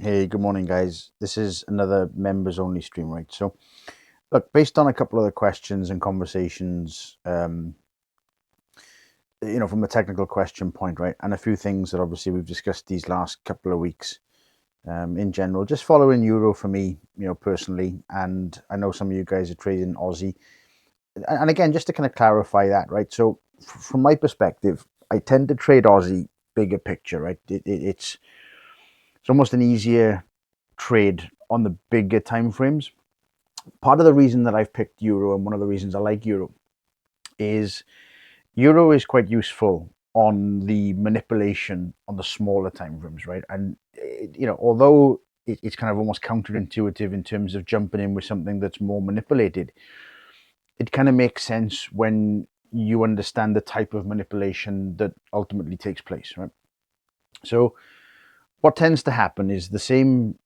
Hey, good morning, guys. This is another members only stream, right? So, look, based on a couple of the questions and conversations, from a technical question point, right, and a few things that obviously we've discussed these last couple of weeks, in general, just following Euro for me, personally, and I know some of you guys are trading Aussie, and again, just to kind of clarify that, right? So, from my perspective, I tend to trade Aussie bigger picture, right? It's almost an easier trade on the bigger time frames. Part of the reason that I've picked Euro and one of the reasons I like is Euro is quite useful on the manipulation on the smaller time frames, right? And although it's kind of almost counterintuitive in terms of jumping in with something that's more manipulated, it kind of makes sense when you understand the type of manipulation that ultimately takes place, right? So what tends to happen is the same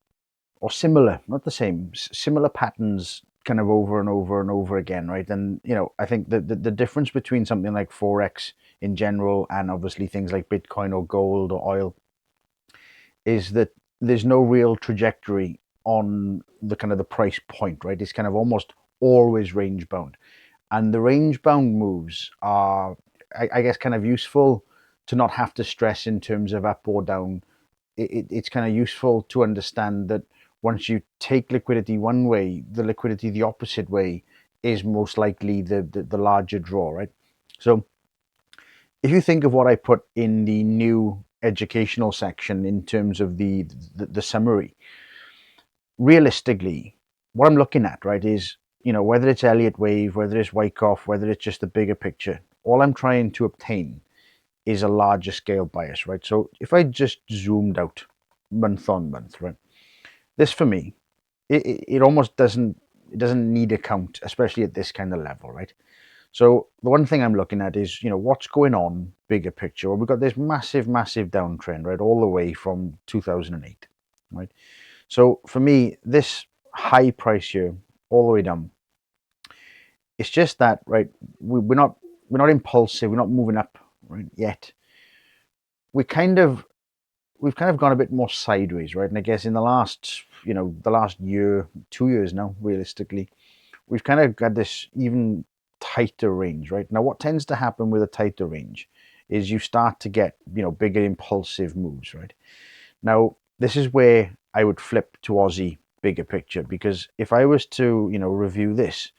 or similar, not the same, similar patterns kind of over and over and over again, right? And I think the difference between something like forex in general and obviously things like Bitcoin or gold or oil is that there's no real trajectory on the kind of the price point, right? It's kind of almost always range bound, and the range bound moves are, I guess, kind of useful to not have to stress in terms of up or down. It's kind of useful to understand that once you take liquidity one way, the liquidity the opposite way is most likely the larger draw, right? So if you think of what I put in the new educational section in terms of the summary, realistically, what I'm looking at, right, is whether it's Elliott wave, whether it's Wyckoff, whether it's just the bigger picture, all I'm trying to obtain is a larger scale bias, right? So if I just zoomed out month on month, right, this for me, it almost doesn't need a count, especially at this kind of level, right? So the one thing I'm looking at is what's going on bigger picture. Well, we've got this massive downtrend, right, all the way from 2008, right? So for me, this high price here, all the way down, it's just that, right? We're not impulsive, we're not moving up, right, yet. We kind of we've kind of gone a bit more sideways, right? And I guess in the last, the last year, 2 years now, realistically, we've kind of got this even tighter range, right? Now, what tends to happen with a tighter range is you start to get, bigger impulsive moves, right? Now, this is where I would flip to Aussie bigger picture, because if I was to, review this,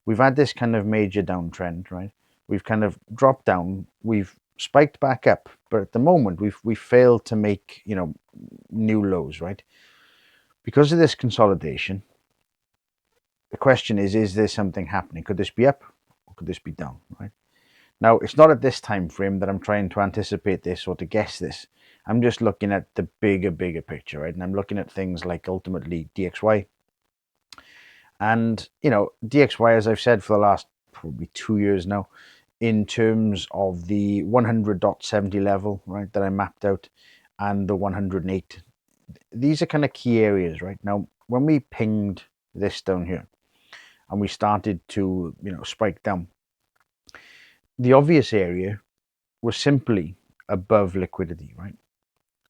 we've had this kind of major downtrend, right? We've kind of dropped down, we've spiked back up, but at the moment we've failed to make, new lows, right? Because of this consolidation, the question is there something happening? Could this be up or could this be down, right? Now, it's not at this time frame that I'm trying to anticipate this or to guess this. I'm just looking at the bigger picture, right? And I'm looking at things like ultimately DXY. And, DXY, as I've said for the last probably 2 years now, in terms of the 100.70 level, right, that I mapped out, and the 108. These are kind of key areas, right? Now, when we pinged this down here and we started to, spike down, the obvious area was simply above liquidity, right?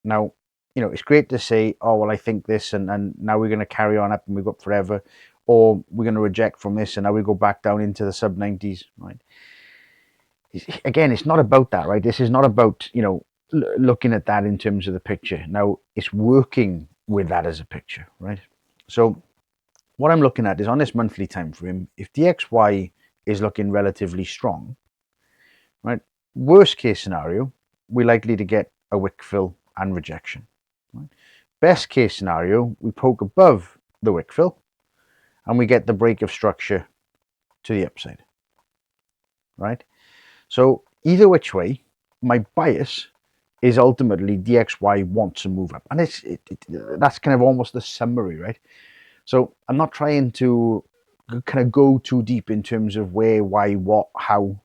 Now, it's great to say, oh, well, I think this, and now we're going to carry on up and we go up forever, or we're going to reject from this and now we go back down into the sub 90s, right? Again, it's not about that, right? This is not about, looking at that in terms of the picture. Now, it's working with that as a picture, right? So what I'm looking at is on this monthly time frame, if DXY is looking relatively strong, right? Worst case scenario, we're likely to get a wick fill and rejection. Right? Best case scenario, we poke above the wick fill and we get the break of structure to the upside, right? So either which way, my bias is ultimately DXY wants to move up, and that's kind of almost the summary, right? So I'm not trying to kind of go too deep in terms of where, why, what, how.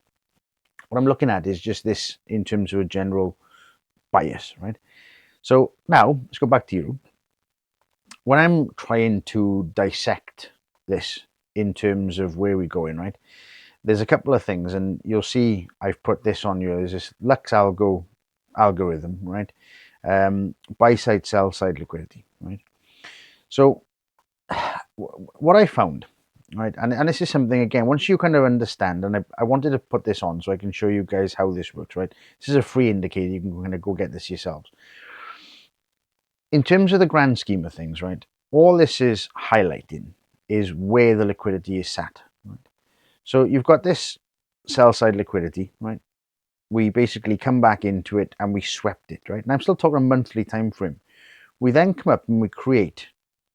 What I'm looking at is just this in terms of a general bias, right? So now let's go back to you. When I'm trying to dissect this in terms of where we're going, right? There's a couple of things, and you'll see I've put this on you. There's this algorithm, right? Buy side, sell side liquidity, right? So what I found, right, and this is something, again, once you kind of understand, and I wanted to put this on so I can show you guys how this works, right? This is a free indicator. You can kind of go get this yourselves. In terms of the grand scheme of things, right, all this is highlighting is where the liquidity is sat, right? So you've got this sell side liquidity, right? We basically come back into it and we swept it, right? And I'm still talking a monthly time frame. We then come up and we create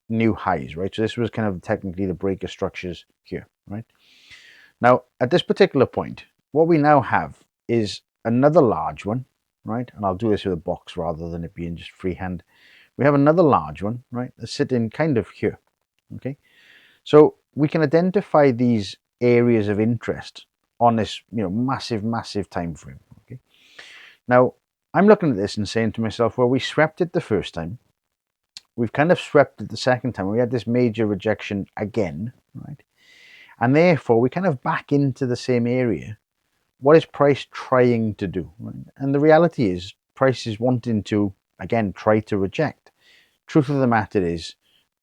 new highs, right? So this was kind of technically the breaker structures here, right? Now, at this particular point, what we now have is another large one, right? And I'll do this with a box rather than it being just freehand. We have another large one, right? That's sitting kind of here, okay? So we can identify these areas of interest on this, massive time frame, okay? Now, I'm looking at this and saying to myself, well, we swept it the first time. We've kind of swept it the second time. We had this major rejection again, right? And therefore, we kind of back into the same area. What is price trying to do? Right? And the reality is, price is wanting to, again, try to reject. Truth of the matter is,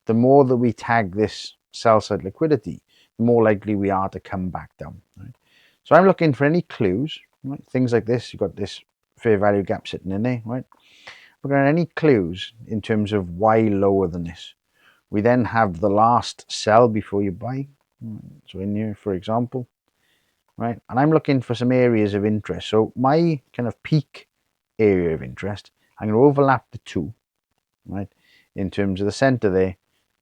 the more that we tag this sell side liquidity, the more likely we are to come back down. Right? So I'm looking for any clues, right? Things like this. You've got this fair value gap sitting in there, right? We're going to any clues in terms of why lower than this. We then have the last sell before you buy. So in here, for example, right? And I'm looking for some areas of interest. So my kind of peak area of interest, I'm going to overlap the two, right? In terms of the center there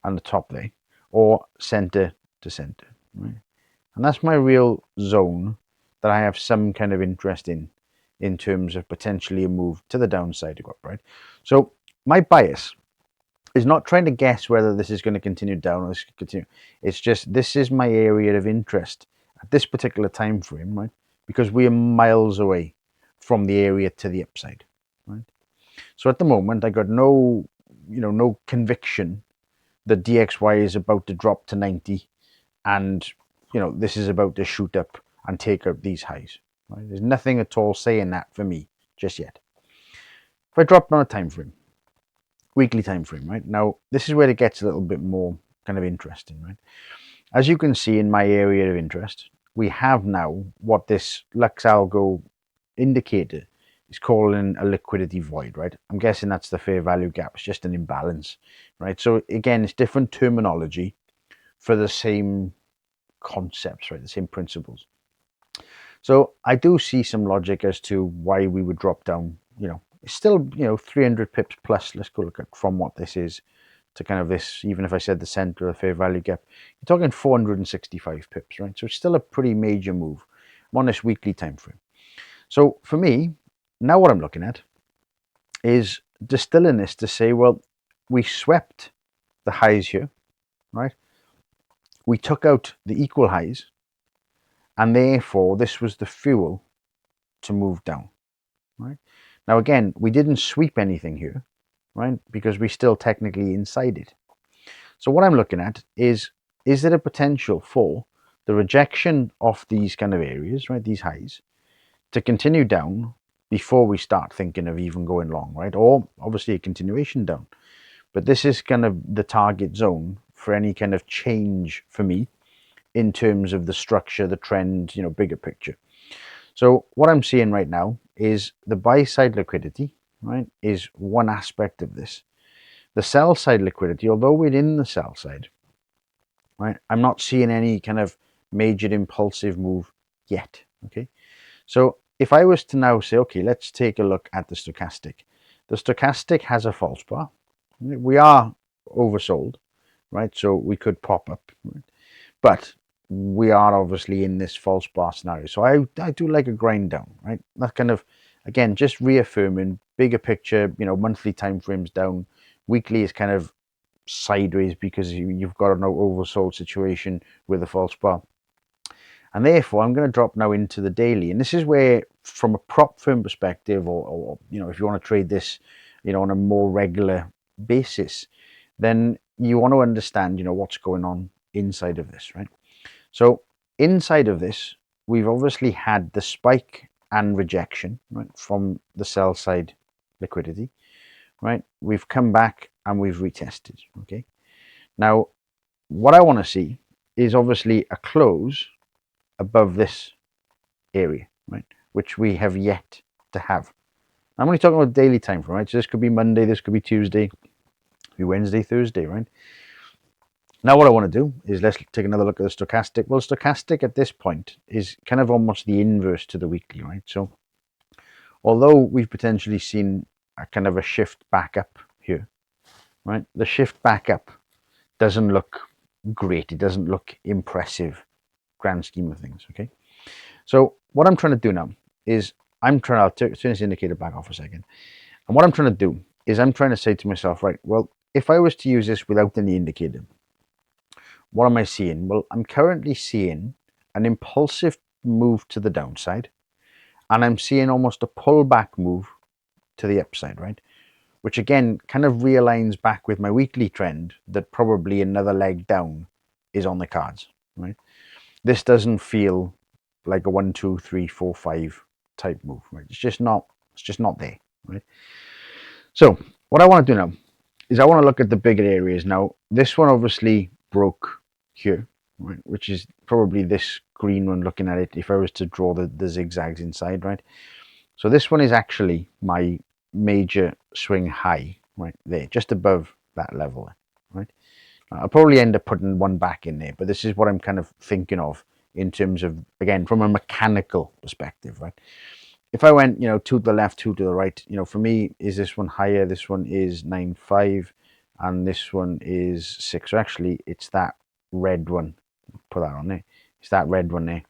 and the top there, or center to center, right? And that's my real zone that I have some kind of interest in terms of potentially a move to the downside to go up, right? So my bias is not trying to guess whether this is going to continue down or this could continue. It's just, this is my area of interest at this particular time frame, right? Because we are miles away from the area to the upside, right? So at the moment, I got no conviction that DXY is about to drop to 90 and, this is about to shoot up and take out these highs, right? There's nothing at all saying that for me just yet. If I drop on a time frame, weekly time frame, right? Now, this is where it gets a little bit more kind of interesting, right? As you can see in my area of interest, we have now what this Lux Algo indicator is calling a liquidity void, right? I'm guessing that's the fair value gap. It's just an imbalance, right? So again, it's different terminology for the same concepts, right? The same principles. So I do see some logic as to why we would drop down, it's still, 300 pips plus. Let's go look at from what this is to kind of this, even if I said the center of the fair value gap, you're talking 465 pips, right? So it's still a pretty major move. I'm on this weekly time frame. So for me, now what I'm looking at is distilling this to say, well, we swept the highs here, right? We took out the equal highs, and therefore this was the fuel to move down, right? Now again, we didn't sweep anything here, right? Because we still technically inside it. So what I'm looking at is there a potential for the rejection of these kind of areas, right? These highs to continue down before we start thinking of even going long, right? Or obviously a continuation down. But this is kind of the target zone for any kind of change for me in terms of the structure, the trend, bigger picture. So what I'm seeing right now is the buy side liquidity, right, is one aspect of this. The sell side liquidity, although we're in the sell side, right, I'm not seeing any kind of major impulsive move yet, okay? So if I was to now say, okay, let's take a look at the stochastic. The stochastic has a false bar. We are oversold, right? So we could pop up, right? But we are obviously in this false bar scenario. So I do like a grind down, right? That kind of, again, just reaffirming bigger picture, monthly time frames down. Weekly is kind of sideways because you've got an oversold situation with a false bar. And therefore, I'm going to drop now into the daily. And this is where, from a prop firm perspective, or if you want to trade this, on a more regular basis, then you want to understand, what's going on inside of this, right? So inside of this, we've obviously had the spike and rejection, right, from the sell side liquidity, right? We've come back and we've retested, okay? Now, what I want to see is obviously a close above this area, right? Which we have yet to have. I'm only talking about daily time frame, right? So this could be Monday, this could be Tuesday, could be Wednesday, Thursday, right? Now what I want to do is let's take another look at the stochastic. Well, stochastic at this point is kind of almost the inverse to the weekly, right? So although we've potentially seen a kind of a shift back up here, right? The shift back up doesn't look great. It doesn't look impressive, grand scheme of things, okay? So what I'm trying to do now is I'll turn this indicator back off a second. And what I'm trying to do is I'm trying to say to myself, right, well, if I was to use this without any indicator, what am I seeing? Well, I'm currently seeing an impulsive move to the downside, and I'm seeing almost a pullback move to the upside, right? Which again kind of realigns back with my weekly trend that probably another leg down is on the cards, right? This doesn't feel like a 1, 2, 3, 4, 5 type move, right? It's just not there, right? So what I want to do now is I want to look at the bigger areas. Now, this one obviously broke here, right? Which is probably this green one looking at it, if I was to draw the zigzags inside, right? So this one is actually my major swing high, right there, just above that level, right? I'll probably end up putting one back in there, but this is what I'm kind of thinking of in terms of, again, from a mechanical perspective, right? If I went, two to the left, two to the right, for me, is this one higher? This one is 9.5, and this one is 6. So actually, it's that red one. Put that on there. It's that red one there.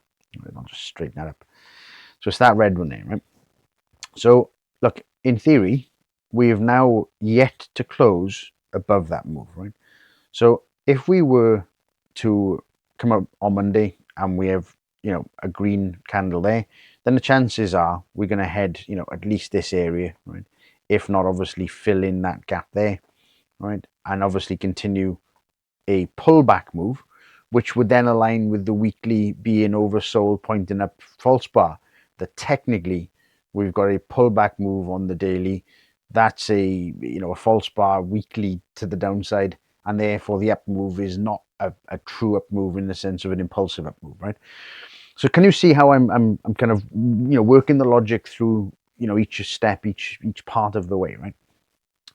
I'll just straighten that up. So it's that red one there, right? So look, in theory, we have now yet to close above that move, right? So if we were to come up on Monday and we have, a green candle there, then the chances are we're going to head, at least this area, right? If not, obviously fill in that gap there, right? And obviously continue a pullback move, which would then align with the weekly being oversold, pointing up false bar. That technically we've got a pullback move on the daily. That's a false bar weekly to the downside, and therefore the up move is not a true up move in the sense of an impulsive up move, right? So can you see how I'm kind of working the logic through each step, each part of the way, right?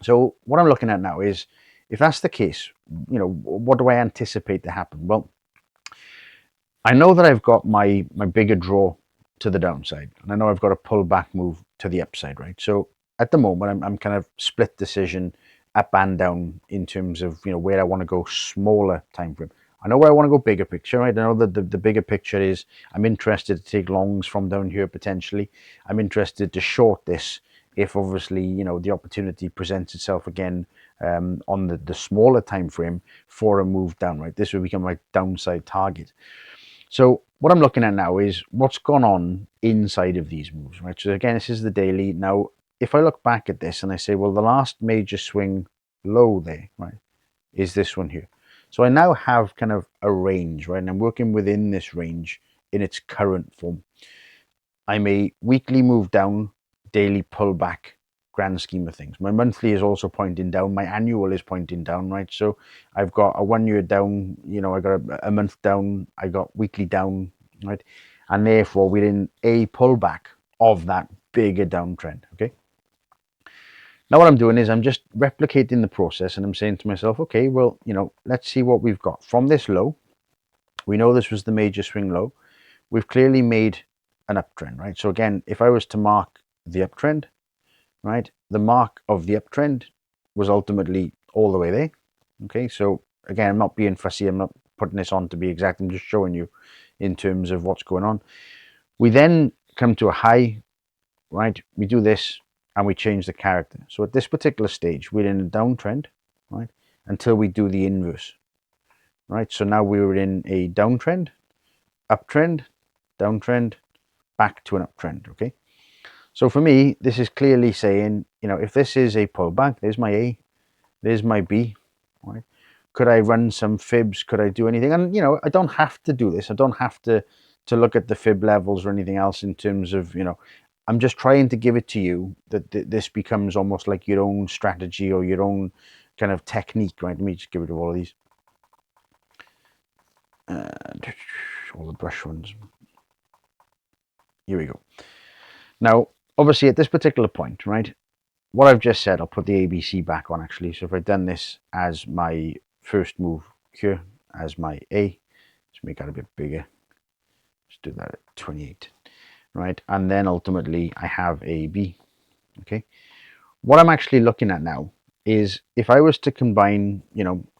So what I'm looking at now is, if that's the case, what do I anticipate to happen? Well, I know that I've got my bigger draw to the downside, and I know I've got a pullback move to the upside, right? So at the moment, I'm kind of split decision up and down in terms of where I want to go smaller time frame. I know where I want to go bigger picture, right? I know that the bigger picture is I'm interested to take longs from down here potentially. I'm interested to short this if obviously the opportunity presents itself again on the smaller time frame for a move down, right? This will become my downside target. So what I'm looking at now is what's gone on inside of these moves, right? So again, this is the daily. Now, if I look back at this and I say, well, the last major swing low there, right, is this one here. So I now have kind of a range, right? And I'm working within this range in its current form. I'm a weekly move down, daily pullback, grand scheme of things. My monthly is also pointing down. My annual is pointing down, right? So I've got a 1 year down, I got a month down, I got weekly down, right? And therefore we're in a pullback of that bigger downtrend, okay? Now what I'm doing is I'm just replicating the process, and I'm saying to myself, okay, well, let's see what we've got. From this low, we know this was the major swing low. We've clearly made an uptrend, right? So again, if I was to mark the uptrend, right, the mark of the uptrend was ultimately all the way there. Okay, so again, I'm not being fussy. I'm not putting this on to be exact. I'm just showing you in terms of what's going on. We then come to a high, right? We do this and we change the character. So at this particular stage, we're in a downtrend, right? Until we do the inverse, right? So now we're in a downtrend, uptrend, downtrend, back to an uptrend, okay? So for me, this is clearly saying, if this is a pullback, there's my A, there's my B, right? Could I run some fibs? Could I do anything? And, I don't have to do this. I don't have to look at the fib levels or anything else in terms of, I'm just trying to give it to you that this becomes almost like your own strategy or your own kind of technique, right? Let me just get rid of all of these. all the brush ones. Here we go. Now, obviously at this particular point, right, what I've just said, I'll put the ABC back on actually. So if I've done this as my first move here, as my A, let's make that a bit bigger. Let's do that at 28, right? And then ultimately I have a B, okay? What I'm actually looking at now is if I was to combine,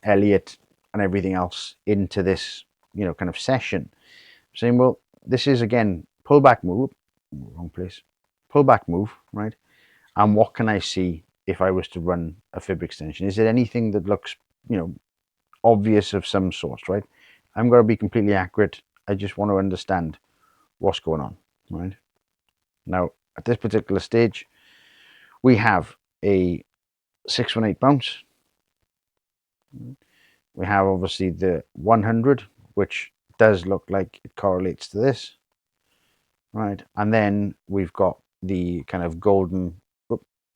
Elliot and everything else into this, kind of session, saying, well, this is again, pullback move, wrong place, pullback move, right? And what can I see if I was to run a fib extension? Is it anything that looks, obvious of some sort, right? I'm going to be completely accurate. I just want to understand what's going on, right? Now, at this particular stage, we have a 618 bounce. We have obviously the 100, which does look like it correlates to this, right? And then we've got the kind of golden,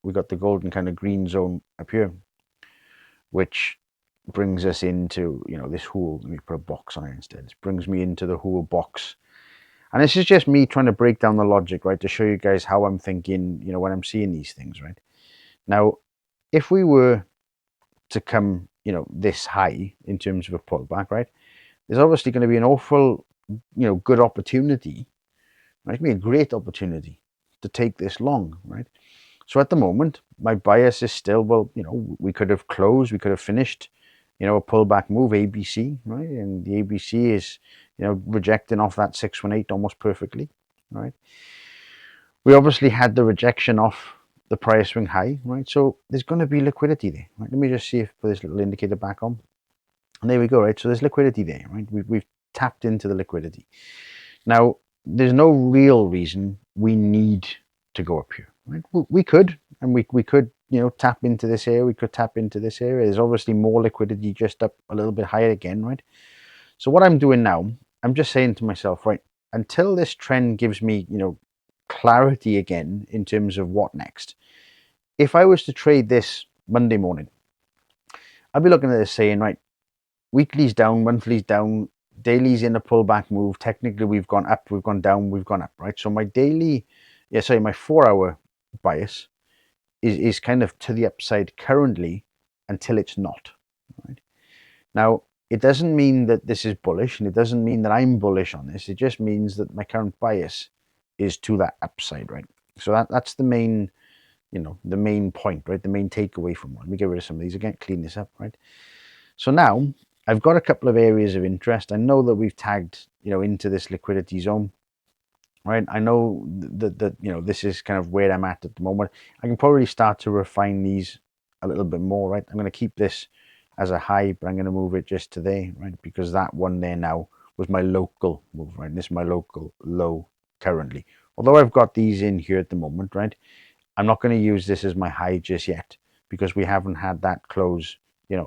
we got the golden kind of green zone up here, which brings us into, this whole, let me put a box on it instead. This brings me into the whole box. And this is just me trying to break down the logic, right? To show you guys how I'm thinking, when I'm seeing these things, right? Now, if we were to come, this high in terms of a pullback, right? There's obviously going to be an awful, good opportunity, right? It's going to be a great opportunity to take this long, right? So at the moment, my bias is still, well, we could have closed, we could have finished, a pullback move, ABC, right? And the ABC is, rejecting off that 618 almost perfectly, right? We obviously had the rejection off the prior swing high, right? So there's going to be liquidity there, right? Let me just see if put this little indicator back on. And there we go, right? So there's liquidity there, right? We've tapped into the liquidity. Now, there's no real reason we need to go up here, right? We could, and we could, tap into this area. We could tap into this area. There's obviously more liquidity just up a little bit higher again, right? So what I'm doing now, I'm just saying to myself, right, until this trend gives me, clarity again in terms of what next. If I was to trade this Monday morning, I'd be looking at this saying, right, weekly's down, monthly's down, daily's in a pullback move. Technically, we've gone up, we've gone down, we've gone up, right? So my daily, my 4-hour bias is kind of to the upside currently until it's not, right? Now, it doesn't mean that this is bullish, and it doesn't mean that I'm bullish on this. It just means that my current bias is to that upside, right? So that's the main, the main point, right? The main takeaway from one. Let me get rid of some of these again, clean this up, right? So now I've got a couple of areas of interest. I know that we've tagged, into this liquidity zone, right? I know that this is kind of where I'm at the moment. I can probably start to refine these a little bit more, right? I'm going to keep this as a high, but I'm going to move it just to there, right? Because that one there now was my local move, right? And this is my local low currently. Although I've got these in here at the moment, right? I'm not going to use this as my high just yet because we haven't had that close,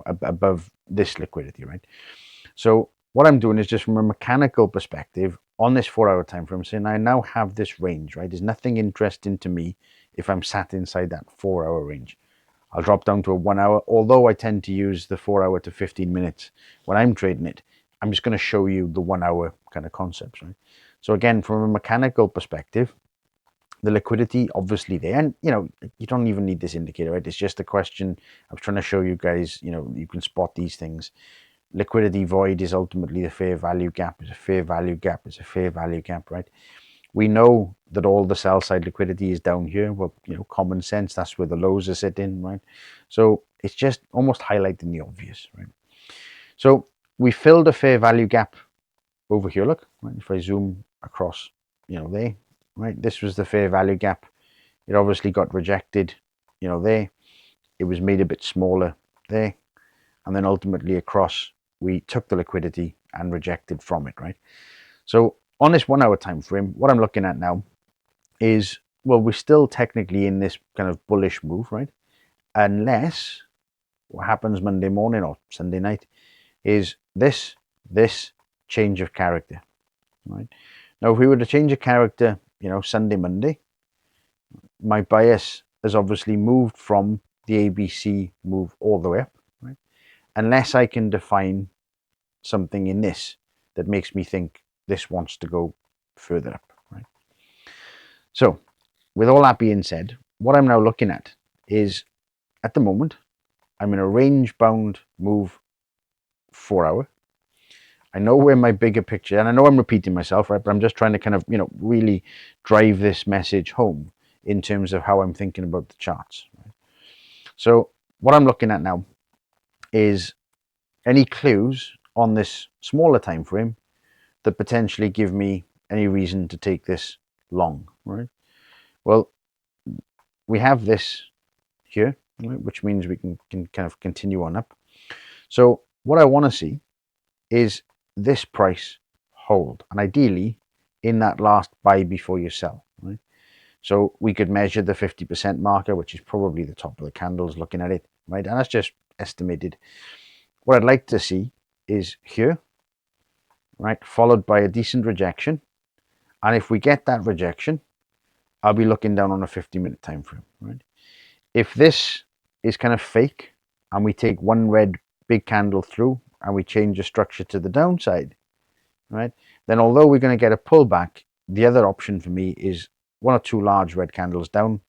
above this liquidity, right? So what I'm doing is just from a mechanical perspective on this 4-hour time frame, saying I now have this range, right? There's nothing interesting to me if I'm sat inside that 4-hour range. I'll drop down to a 1 hour, although I tend to use the 4-hour to 15 minutes when I'm trading it. I'm just going to show you the 1 hour kind of concepts, right? So again, from a mechanical perspective, the liquidity obviously there, and you don't even need this indicator, right? It's just a question. I was trying to show you guys, you can spot these things. Liquidity void is ultimately the fair value gap. It's a fair value gap. It's a fair value gap, right? We know that all the sell side liquidity is down here. Well, common sense, that's where the lows are sitting, right? So it's just almost highlighting the obvious, right? So we filled a fair value gap over here. Look, right? If I zoom across, there, right? This was the fair value gap. It obviously got rejected, there. It was made a bit smaller there. And then ultimately across, we took the liquidity and rejected from it, right? So on this 1 hour time frame, what I'm looking at now is, well, we're still technically in this kind of bullish move, right? Unless what happens Monday morning or Sunday night is this change of character, right? Now, if we were to change a character, Sunday, Monday, my bias has obviously moved from the ABC move all the way up, right? Unless I can define something in this that makes me think this wants to go further up, right? So with all that being said, what I'm now looking at is, at the moment, I'm in a range bound move 4 hour. I know where my bigger picture, and I know I'm repeating myself, right? But I'm just trying to kind of, really drive this message home in terms of how I'm thinking about the charts. Right? So what I'm looking at now is any clues on this smaller time frame that potentially give me any reason to take this long, right? Well, we have this here, right, which means we can kind of continue on up. So what I want to see is this price hold, and ideally in that last buy before you sell, right? So we could measure the 50% marker, which is probably the top of the candles looking at it, right? And that's just estimated. What I'd like to see is here, right, followed by a decent rejection. And if we get that rejection, I'll be looking down on a 50-minute time frame, right? If this is kind of fake and we take one red big candle through and we change the structure to the downside, right, then although we're going to get a pullback, the other option for me is one or two large red candles down,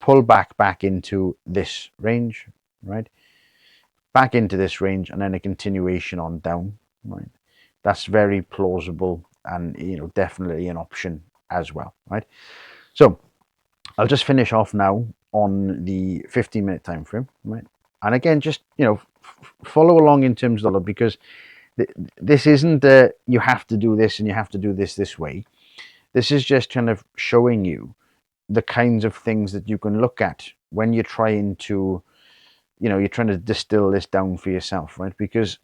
pull back into this range, right, back into this range, and then a continuation on down, right? That's very plausible and, definitely an option as well, right? So I'll just finish off now on the 15-minute time frame, right? And again, just, follow along in terms of the, because this isn't you have to do this and you have to do this way. This is just kind of showing you the kinds of things that you can look at when you're trying to, you're trying to distill this down for yourself, right? Because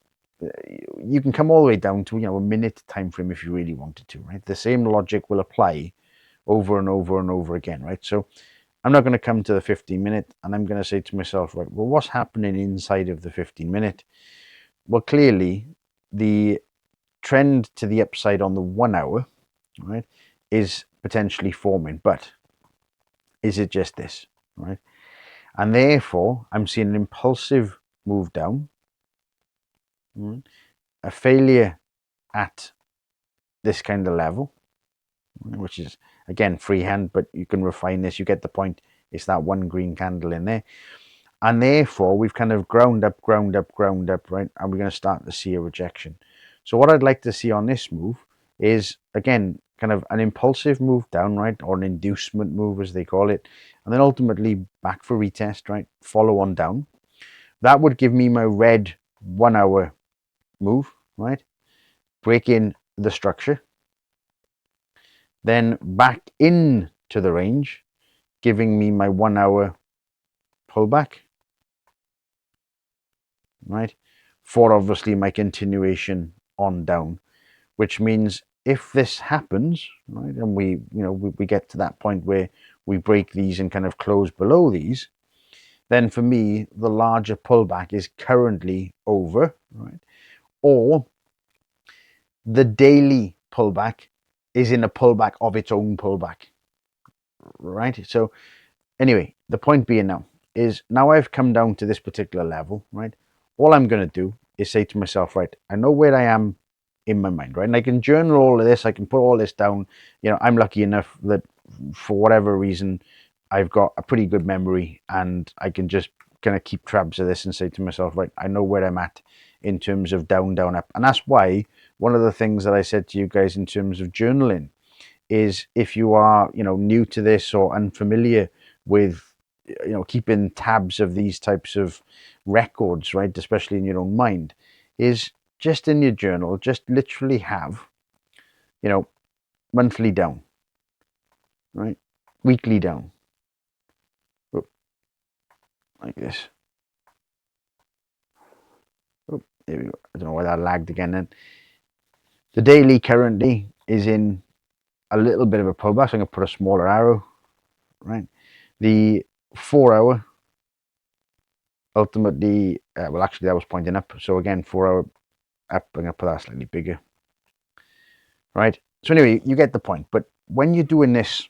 you can come all the way down to, a minute time frame if you really wanted to, right? The same logic will apply over and over and over again, right? So I'm not going to come to the 15-minute and I'm going to say to myself, right, well, what's happening inside of the 15-minute? Well, clearly the trend to the upside on the 1 hour, right, is potentially forming, but is it just this, right? And therefore I'm seeing an impulsive move down, right? A failure at this kind of level, which is again freehand, but you can refine this, you get the point. It's that one green candle in there, and therefore we've kind of ground up, right? And we're going to start to see a rejection. So what I'd like to see on this move is, again, kind of an impulsive move down, right, or an inducement move as they call it, and then ultimately back for retest, right, follow on down. That would give me my red 1 hour move, right, breaking the structure, then back into the range, giving me my 1 hour pullback, right, for obviously my continuation on down, which means if this happens, right, and we get to that point where we break these and kind of close below these, then for me the larger pullback is currently over, right, or the daily pullback is in a pullback of its own pullback, right? So anyway, the point being now I've come down to this particular level, right? All I'm going to do is say to myself, right, I know where I am in my mind, right? And I can journal all of this. I can put all this down. I'm lucky enough that for whatever reason, I've got a pretty good memory and I can just kind of keep tabs of this and say to myself, right, I know where I'm at in terms of down, down, up. And that's why one of the things that I said to you guys in terms of journaling is, if you are, new to this or unfamiliar with, keeping tabs of these types of records, right, especially in your own mind, is just in your journal, just literally have, monthly down, right, weekly down, like this. There we go. I don't know why that lagged again then. The daily currently is in a little bit of a pullback, so I'm going to put a smaller arrow, right? The 4 hour ultimately, well, actually that was pointing up. So again, 4 hour up, I'm going to put that slightly bigger, right? So anyway, you get the point. But when you're doing this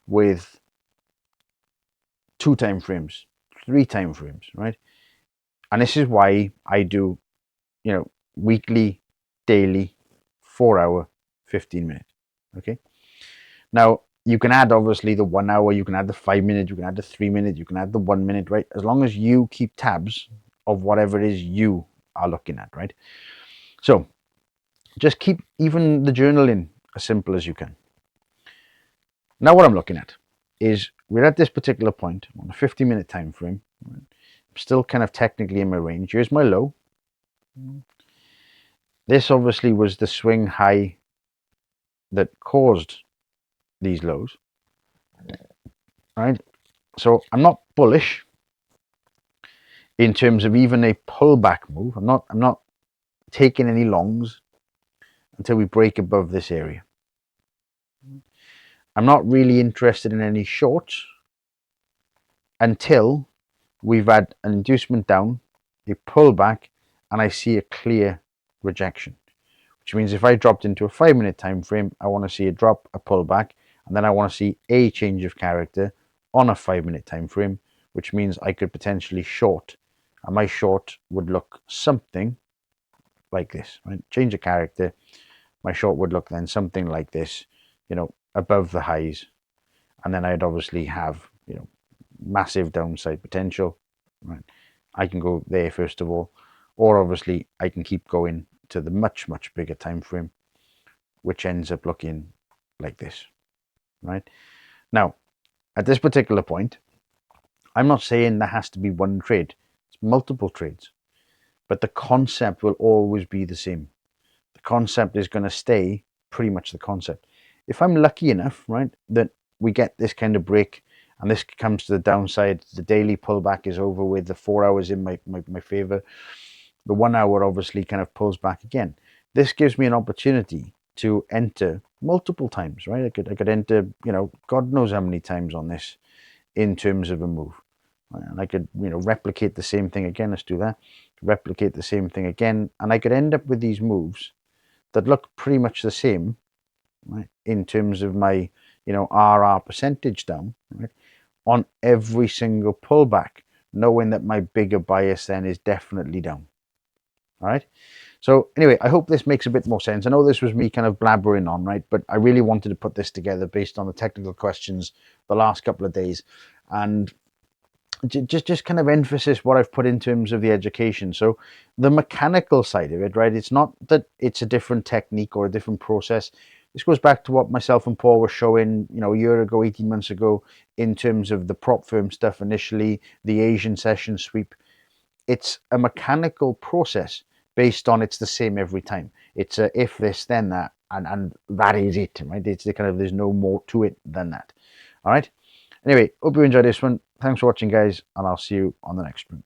with 2 time frames, 3 time frames, right? And this is why I do, weekly, daily, 4 hour, 15 minutes. Okay. Now you can add obviously the 1 hour, you can add the 5 minutes, you can add the 3 minutes, you can add the 1 minute, right? As long as you keep tabs of whatever it is you are looking at, right? So just keep even the journaling as simple as you can. Now what I'm looking at is we're at this particular point on a 50-minute time frame. Right? I'm still kind of technically in my range. Here's my low. This obviously was the swing high that caused these lows, right? So I'm not bullish in terms of even a pullback move. I'm not taking any longs until we break above this area. I'm not really interested in any shorts until we've had an inducement down, a pullback, and I see a clear rejection. Which means if I dropped into a 5-minute time frame, I want to see a drop, a pullback, and then I want to see a change of character on a 5-minute time frame, which means I could potentially short, and my short would look something like this, right? Change of character, my short would look then something like this, above the highs, and then I'd obviously have, massive downside potential, right? I can go there first of all, or obviously I can keep going to the much bigger time frame, which ends up looking like this, right? Now, at this particular point, I'm not saying there has to be one trade. It's multiple trades, but the concept will always be the same. The concept is going to stay pretty much the concept. If I'm lucky enough, right, that we get this kind of break and this comes to the downside, the daily pullback is over with, the 4 hours in my favor, the 1 hour obviously kind of pulls back again. This gives me an opportunity to enter multiple times, right? I could enter, God knows how many times on this in terms of a move. And I could, replicate the same thing again. Let's do that. Replicate the same thing again. And I could end up with these moves that look pretty much the same, right? In terms of my, RR percentage down, right? On every single pullback, knowing that my bigger bias then is definitely down. All right. So anyway, I hope this makes a bit more sense. I know this was me kind of blabbering on, right? But I really wanted to put this together based on the technical questions the last couple of days, and just kind of emphasis what I've put in terms of the education. So the mechanical side of it, right? It's not that it's a different technique or a different process. This goes back to what myself and Paul were showing, a year ago, 18 months ago, in terms of the prop firm stuff initially, the Asian session sweep. It's a mechanical process based on it's the same every time. It's a if this then that, and that is it, right? It's the kind of, there's no more to it than that. All right. Anyway, hope you enjoyed this one. Thanks for watching, guys, and I'll see you on the next one.